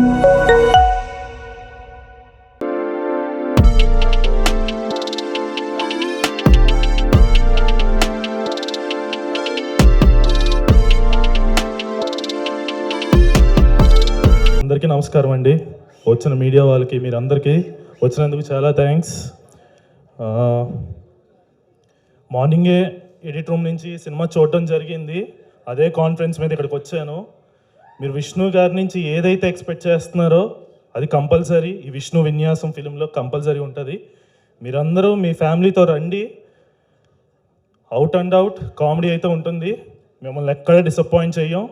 అందరికీ నమస్కారం అండి. వచ్చిన మీడియా వాళ్ళకి మీరందరికీ వచ్చినందుకు చాలా థ్యాంక్స్. మార్నింగే ఎడిట్ రూమ్ నుంచి సినిమా చూడటం జరిగింది. అదే కాన్ఫరెన్స్ మీద ఇక్కడికి వచ్చాను. మీరు విష్ణు గారి నుంచి ఏదైతే ఎక్స్పెక్ట్ చేస్తున్నారో అది కంపల్సరీ ఈ విష్ణు విన్యాసం ఫిలింలో కంపల్సరీ ఉంటుంది. మీరందరూ మీ ఫ్యామిలీతో రండి. అవుట్ అండ్ అవుట్ కామెడీ అయితే ఉంటుంది. మిమ్మల్ని ఎక్కడ డిసప్పాయింట్ చెయ్యం.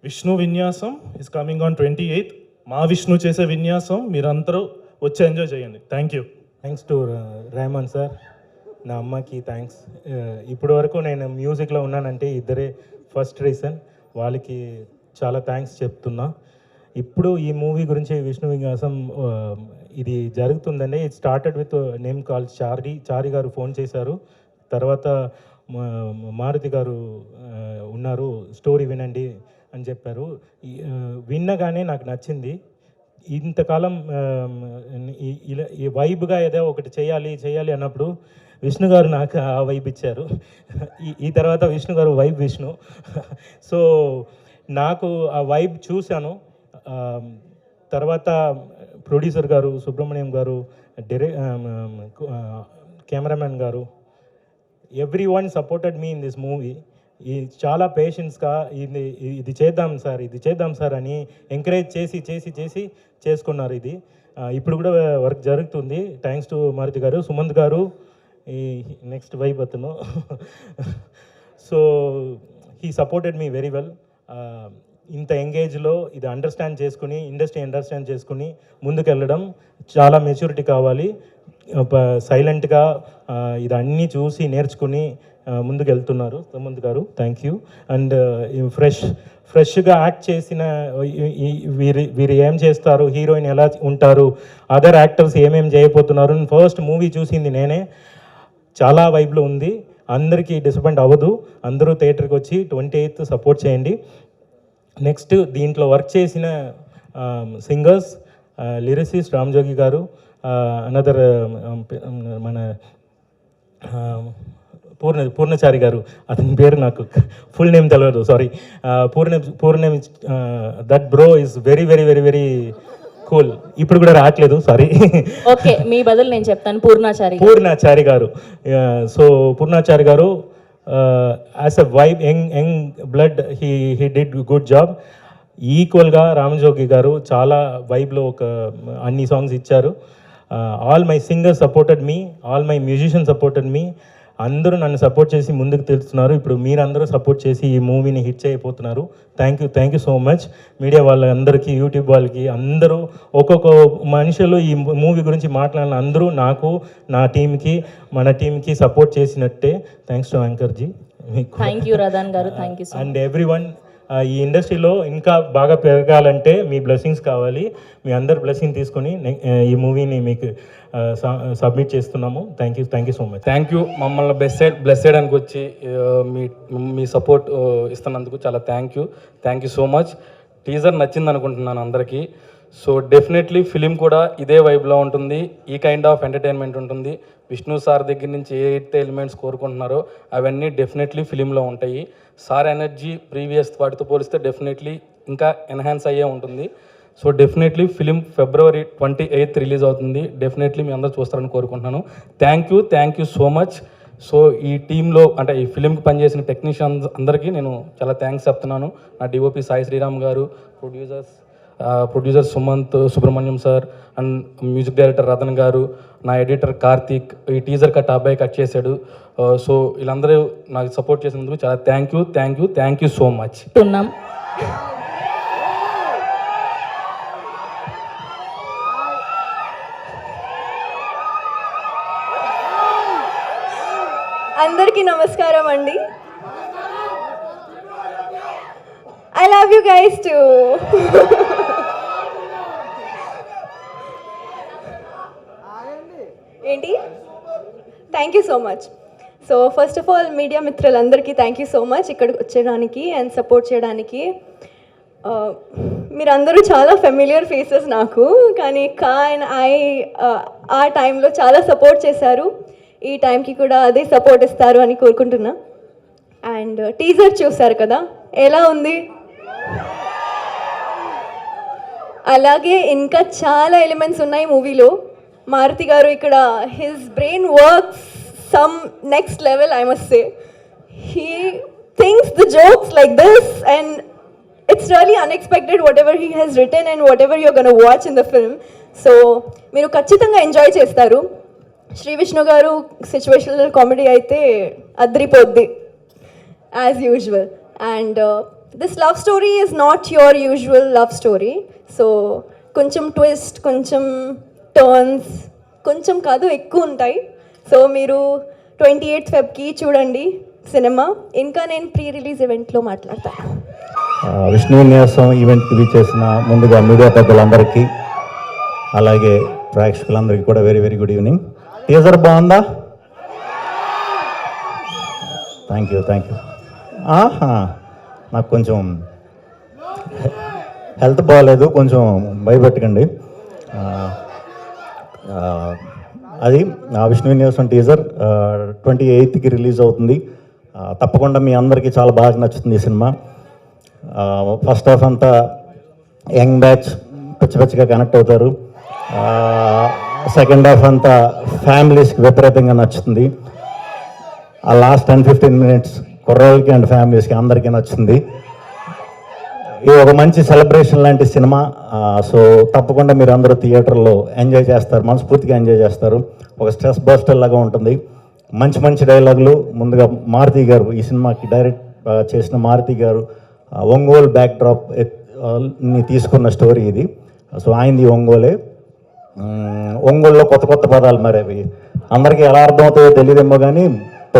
విష్ణు విన్యాసం ఈజ్ కమింగ్ ఆన్ 28th. మా విష్ణు చేసే విన్యాసం మీరందరూ వచ్చి ఎంజాయ్ చేయండి. Thank you. Thanks to Rahman sir. నా అమ్మకి థ్యాంక్స్. ఇప్పటి వరకు నేను మ్యూజిక్లో ఉన్నానంటే ఇద్దరే ఫస్ట్ రీజన్. వాళ్ళకి చాలా థ్యాంక్స్ చెప్తున్నా. ఇప్పుడు ఈ మూవీ గురించి విష్ణు విన్యాసం ఇది జరుగుతుందండి. It started with name call Chari గారు ఫోన్ చేశారు. తర్వాత మారుతి గారు ఉన్నారు, స్టోరీ వినండి అని చెప్పారు. విన్నగానే నాకు నచ్చింది. ఇంతకాలం ఇలా ఈ వైబ్గా ఏదో ఒకటి చేయాలి అన్నప్పుడు విష్ణు గారు నాకు ఆ వైబ్ ఇచ్చారు. ఈ తర్వాత విష్ణు గారు వైబ్ విష్ణు. సో నాకు ఆ వైబ్ చూశాను. తర్వాత ప్రొడ్యూసర్ గారు, సుబ్రహ్మణ్యం గారు, కెమెరామెన్ గారు, every one supported me in this movie. చాలా పేషెన్స్గా ఇది చేద్దాం సార్ అని ఎంకరేజ్ చేసి చేసుకున్నారు. ఇది ఇప్పుడు కూడా వర్క్ జరుగుతుంది. థ్యాంక్స్ టు మారుతి గారు, సుమంత్ గారు, ఈ నెక్స్ట్ వైబ్ అతను. So he supported me very well. ఇంత ఎంగేజ్లో ఇది ఇండస్ట్రీ అండర్స్టాండ్ చేసుకుని ముందుకెళ్ళడం చాలా మెచ్యూరిటీ కావాలి. సైలెంట్గా ఇది అన్నీ చూసి నేర్చుకుని ముందుకు వెళ్తున్నారు సుమంత్ గారు. Thank you. అండ్ ఫ్రెష్గా యాక్ట్ చేసిన వీరు ఏం చేస్తారు, హీరోయిన్ ఎలా ఉంటారు, అదర్ యాక్టర్స్ ఏమేమి చేయబోతున్నారు, ఫస్ట్ మూవీ చూసింది నేనే. చాలా వైబ్లో ఉంది. అందరికీ డిసప్పాయింట్ అవ్వదు. అందరూ థియేటర్కి వచ్చి 28th సపోర్ట్ చేయండి. నెక్స్ట్ దీంట్లో వర్క్ చేసిన సింగర్స్, లిరిసిస్ట్ రామ్జోగి గారు, అనదర్ మన పూర్ణచారి గారు, అతని పేరు నాకు ఫుల్ నేమ్ తెలియదు, sorry. Purna that bro is very very very very cool. ఇప్పుడు కూడా రావట్లేదు, సారీ. ఓకే, మీ బదులు నేను చెప్తాను. పూర్ణాచారి గారు. సో పూర్ణాచారి గారు as a vibe young blood he did good job. ఈక్వల్గా రామజోగి గారు చాలా వైబ్లో అన్ని సాంగ్స్ ఇచ్చారు. All my singers supported me, all my musician supported me. అందరూ నన్ను సపోర్ట్ చేసి ముందుకు తెలుస్తున్నారు. ఇప్పుడు మీరందరూ సపోర్ట్ చేసి ఈ మూవీని హిట్ చేయబోతున్నారు. Thank you so much. Media వాళ్ళందరికీ, యూట్యూబ్ వాళ్ళకి, అందరూ ఒక్కొక్క మనుషులు ఈ మూవీ గురించి మాట్లాడిన అందరూ నాకు, నా టీంకి, మన టీంకి సపోర్ట్ చేసినట్టే. థ్యాంక్స్ టు యాంకర్జీ. And everyone. ఈ ఇండస్ట్రీలో ఇంకా బాగా పెరగాలంటే మీ బ్లెస్సింగ్స్ కావాలి. మీ అందరు బ్లెస్సింగ్ తీసుకొని ఈ మూవీని మీకు సబ్మిట్ చేస్తున్నాము. Thank you so much. Thank you. మమ్మల్ని బ్లెస్సెడ్ అని వచ్చి మీ సపోర్ట్ ఇస్తున్నందుకు చాలా thank you so much. Teaser నచ్చింది అనుకుంటున్నాను అందరికీ. సో డెఫినెట్లీ ఫిలిం కూడా ఇదే వైబ్లో ఉంటుంది. ఈ కైండ్ ఆఫ్ ఎంటర్టైన్మెంట్ ఉంటుంది. విష్ణు సార్ దగ్గర నుంచి ఏ ఎలిమెంట్స్ కోరుకుంటున్నారో అవన్నీ డెఫినెట్లీ ఫిలింలో ఉంటాయి. సార్ ఎనర్జీ ప్రీవియస్ వాటితో పోలిస్తే డెఫినెట్లీ ఇంకా ఎన్హాన్స్ అయ్యే ఉంటుంది. So definitely film February 28th release అవుతుంది. డెఫినెట్లీ మీ అందరూ చూస్తారని కోరుకుంటున్నాను. Thank you so much. So ఈ టీంలో అంటే ఈ ఫిలింకి పనిచేసిన టెక్నీషియన్స్ అందరికీ నేను చాలా థ్యాంక్స్ చెప్తున్నాను. నా DOP Sai Sriram garu, producer Subrahmanyam sir, and music director Ratan garu, నా ఎడిటర్ కార్తీక్. ఈ టీజర్ అబ్బాయి కట్ చేశాడు. సో వీళ్ళందరూ నాకు సపోర్ట్ చేసినందుకు చాలా థ్యాంక్ యూ సో మచ్. అందరికీ నమస్కారం అండి. I love you guys too. ఏంటి? Thank you so much. So first of all media మిత్రులందరికీ థ్యాంక్ యూ సో మచ్ ఇక్కడికి వచ్చేయడానికి అండ్ సపోర్ట్ చేయడానికి. మీరందరూ చాలా ఫెమిలియర్ ఫేసెస్ నాకు, కానీ కా అండ్ ఆ టైంలో చాలా సపోర్ట్ చేశారు. ఈ టైంకి కూడా అదే సపోర్ట్ ఇస్తారు అని కోరుకుంటున్నా. అండ్ టీజర్ చూశారు కదా, ఎలా ఉంది? అలాగే ఇంకా చాలా ఎలిమెంట్స్ ఉన్నాయి మూవీలో. మారుతి గారు ఇక్కడ his brain works some next level, I must say. He thinks the jokes like this and it's really unexpected whatever he has written and whatever you're going to watch in the film. So మీరు ఖచ్చితంగా enjoy చేస్తారు. శ్రీ విష్ణు గారు situational comedy అయితే అద్రిపోద్ది as usual. And this love story is not your usual love story. So కొంచెం twist, కొంచెం turns, కొంచెం కాదు ఎక్కువ ఉంటాయి. సో మీరు 28th Febకి చూడండి సినిమా. ఇంకా నేను ప్రీ రిలీజ్ ఈవెంట్లో మాట్లాడతాను. విష్ణు విన్యాసం ఈవెంట్కి విచ్చేసిన ముందుగా మీడియా పెద్దలందరికీ, అలాగే ప్రేక్షకులందరికీ కూడా very very good evening. Teaser బాగుందా? Thank you. నాకు కొంచెం హెల్త్ బాగాలేదు, కొంచెం భయపెట్టకండి. అది విష్ణు విన్యాసం టీజర్ 28కి రిలీజ్ అవుతుంది. తప్పకుండా మీ అందరికీ చాలా బాగా నచ్చుతుంది ఈ సినిమా. ఫస్ట్ హాఫ్ అంతా యంగ్ బ్యాచ్ పిచ్చిగా కనెక్ట్ అవుతారు. సెకండ్ హాఫ్ అంతా ఫ్యామిలీస్కి విపరీతంగా నచ్చుతుంది. ఆ లాస్ట్ 10-15 minutes కుర్రోళ్ళకి అండ్ ఫ్యామిలీస్కి అందరికీ నచ్చుతుంది. ఇది ఒక మంచి సెలబ్రేషన్ లాంటి సినిమా. సో తప్పకుండా మీరు అందరూ థియేటర్లో ఎంజాయ్ చేస్తారు, మనస్ఫూర్తిగా ఎంజాయ్ చేస్తారు. ఒక స్ట్రెస్ బస్టర్ లాగా ఉంటుంది. మంచి డైలాగులు. ముందుగా మారుతి గారు, ఈ సినిమాకి డైరెక్ట్ చేసిన మారుతి గారు ఒంగోలు బ్యాక్డ్రాప్ ని తీసుకున్న స్టోరీ ఇది. సో ఆయనది ఒంగోలే. ఒంగోలులో కొత్త పదాలు, మరి అవి అందరికీ ఎలా అర్థమవుతాయో తెలియదేమో, కానీ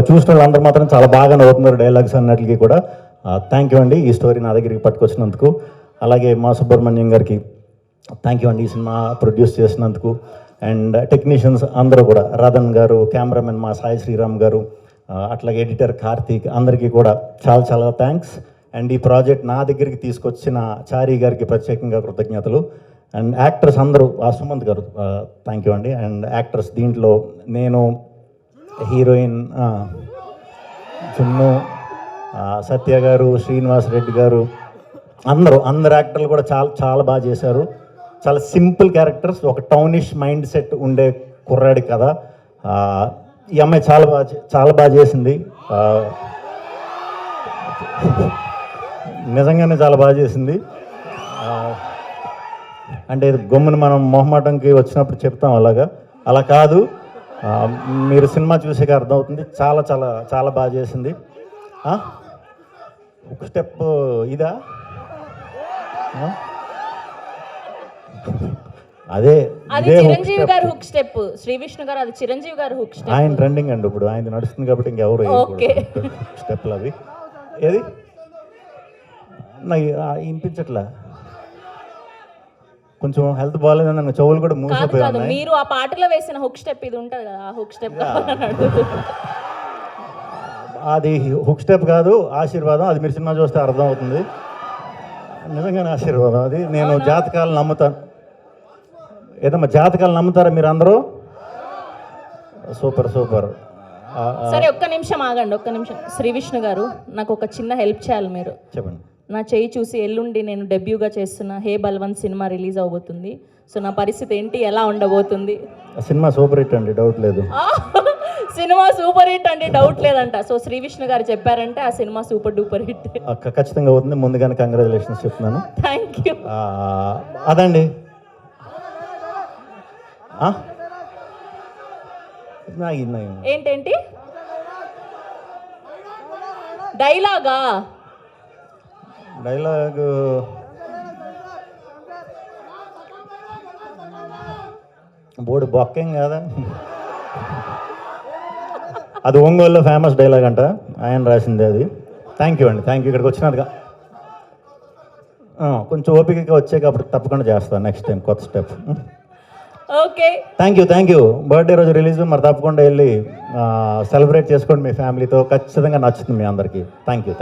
చూసిన వాళ్ళందరూ మాత్రం చాలా బాగా నవ్వుతున్నారు డైలాగ్స్ అన్నట్లకి కూడా. థ్యాంక్ యూ అండి ఈ స్టోరీ నా దగ్గరికి పట్టుకొచ్చినందుకు. అలాగే మా సుబ్రహ్మణ్యం గారికి థ్యాంక్ యూ అండి ఈ సినిమా ప్రొడ్యూస్ చేసినందుకు. అండ్ టెక్నీషియన్స్ అందరూ కూడా, రతన్ గారు, కెమెరామెన్ మా సాయి శ్రీరామ్ గారు, అట్లాగే ఎడిటర్ కార్తీక్, అందరికీ కూడా చాలా థ్యాంక్స్. అండ్ ఈ ప్రాజెక్ట్ నా దగ్గరికి తీసుకొచ్చిన చారీ గారికి ప్రత్యేకంగా కృతజ్ఞతలు. అండ్ యాక్టర్స్ అందరూ, సుమంత్ గారు థ్యాంక్ యూ అండి. అండ్ యాక్టర్స్ దీంట్లో నేను, హీరోయిన్ చున్ను, సత్య గారు, శ్రీనివాస్ రెడ్డి గారు, అందరు యాక్టర్లు కూడా చాలా బాగా చేశారు. చాలా సింపుల్ క్యారెక్టర్స్, ఒక టౌనిష్ మైండ్ సెట్ ఉండే కుర్రాడి కదా. ఈ అమ్మాయి చాలా బాగా చేసింది. నిజంగానే చాలా బాగా చేసింది. అంటే గమ్మున మనం మొహమాటంకి వచ్చినప్పుడు చెప్తాం అలా కాదు. మీరు సినిమా చూసాక అర్థమవుతుంది. చాలా బాగా చేసింది. ఒక స్టెప్ ఇదా, అదే చిరంజీవి గారు హుక్ స్టెప్, శ్రీ విష్ణు గారు అది చిరంజీవి గారు హుక్ స్టెప్. ఆయన ట్రెండింగ్ అండి ఇప్పుడు, ఆయన నడుస్తుంది కాబట్టి ఇంకెవరు స్టెప్లు అవి. ఏది నాకు వినిపించట్లా, కొంచెం హెల్త్ బాగాలేదని నన్ను చెవులు కూడా మూసిపోయాను. మీరు ఆ పాటలో వేసిన హుక్ స్టెప్ ఇది ఉంటుంది కదా, ఆ హుక్ స్టెప్ అది హుక్ స్టెప్ కాదు, ఆశీర్వాదం. అది మీరు సినిమా చూస్తే అర్థం అవుతుంది. నిజంగానే ఆశీర్వాదం అది. నేను జాతకాలు నమ్ముతాను. ఏదమ్మా జాతకాలు నమ్ముతారా మీరు అందరూ? సూపర్. సరే ఒక్క నిమిషం ఆగండి, ఒక్క నిమిషం. శ్రీ విష్ణు గారు, నాకు ఒక చిన్న హెల్ప్ చేయాలి మీరు. చెప్పండి. నా చేయి చూసి ఎల్లుండి నేను డెబ్యూగా చేస్తున్న హే బల్వంత్ సినిమా రిలీజ్ అవబోతుంది. సో నా పరిస్థితి ఏంటి, ఎలా ఉండబోతుంది? సినిమా సూపర్ హిట్ అండి, డౌట్ లేదు. సినిమా సూపర్ హిట్ అండి, డౌట్ లేదంట. సో శ్రీ విష్ణు గారు చెప్పారంటే ఆ సినిమా సూపర్ డూపర్ హిట్ ఖచ్చితంగా అవుతుంది. ముందుగానే కంగ్రాచులేషన్స్ చెప్తున్నాను. Thank you. అదండి ఏంటేంటి డైలాగ్ బోర్డు బొక్కేం కాదా, అది ఒంగోలులో ఫేమస్ డైలాగ్ అంట, ఆయన రాసింది అది. థ్యాంక్ యూ అండి, థ్యాంక్ యూ. ఇక్కడికి వచ్చినట్టుగా కొంచెం ఓపికగా వచ్చాక అప్పుడు తప్పకుండా చేస్తాను నెక్స్ట్ టైం కొత్త step. Okay, thank you. Birthday రోజు రిలీజ్ మరి తప్పకుండా వెళ్ళి సెలబ్రేట్ చేసుకోండి మీ ఫ్యామిలీతో. ఖచ్చితంగా నచ్చుతుంది మీ అందరికీ. Thank you.